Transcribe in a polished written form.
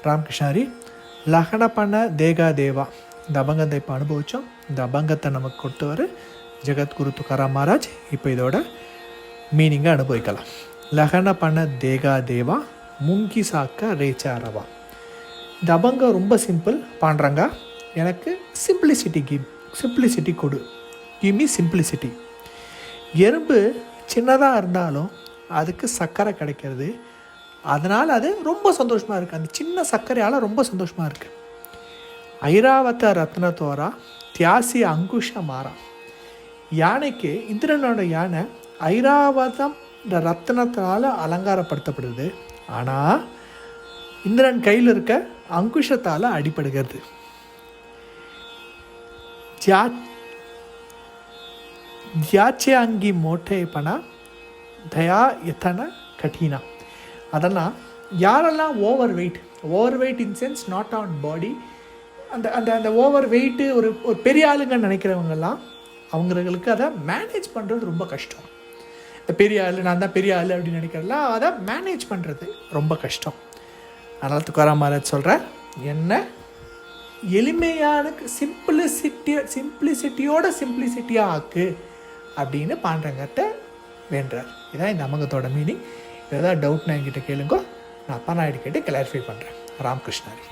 ராமகிருஷ்ணாரி. லகனப்பண தேகா தேவா, இந்த அபங்கத்தை இப்போ அனுபவித்தோம். இந்த அபங்கத்தை நமக்கு கொடுத்தவர் ஜெகத்குரு துக்காராம் மகாராஜ். இப்போ இதோட மீனிங்கை அனுபவிக்கலாம். லகனப்பண தேகா தேவா முங்கி சாக்க ரேச்சாரவா. இந்த அபங்கம் ரொம்ப சிம்பிள். பாண்டுறங்க எனக்கு சிம்பிளிசிட்டி கொடு, கிவ் மீ சிம்பிளிசிட்டி. எறும்பு சின்னதாக இருந்தாலும் அதுக்கு சர்க்கரை கிடைக்கிறது, அதனால் அது ரொம்ப சந்தோஷமாக இருக்குது. அந்த சின்ன சர்க்கரையால் ரொம்ப சந்தோஷமாக இருக்குது. ஐராவத ரத்னத்தோரா தியாசி அங்குஷ மாறா. யானைக்கு, இந்திரனோட யானை ஐராவதம் இந்த ரத்னத்தால் அலங்காரப்படுத்தப்படுது. ஆனால் இந்திரன் கையில் இருக்க அங்குஷத்தால் அடிபடுகிறது. ஜாச்சியாங்கி மோட்டே பணா தயா எத்தனை கட்டினா. அதெல்லாம் யாரெல்லாம் over weight in sense not on பாடி, அந்த அந்த அந்த ஓவர் வெயிட்டு ஒரு பெரிய ஆளுங்கன்னு நினைக்கிறவங்கெல்லாம் அவங்களுக்கு அதை மேனேஜ் பண்ணுறது ரொம்ப கஷ்டம். இந்த பெரிய ஆள், நான் தான் பெரிய ஆள் அப்படின்னு நினைக்கிறலாம், அதை மேனேஜ் பண்ணுறது ரொம்ப கஷ்டம். அதனால் துக்காராம் மகாராஜ் சொல்கிறார், என்ன எளிமையான சிம்பிளிசிட்டியாக ஆக்கு அப்படின்னு பாண்டரங்கத்தை வேண்டார். இதான் இந்த அமங்கத்தோட மீனிங். ஏதாவது டவுட்னா என்கிட்ட கேளுங்க, நான் அப்பா நான் கேட்டு கிளாரிஃபை பண்ணுறேன். ராமகிருஷ்ணாரி.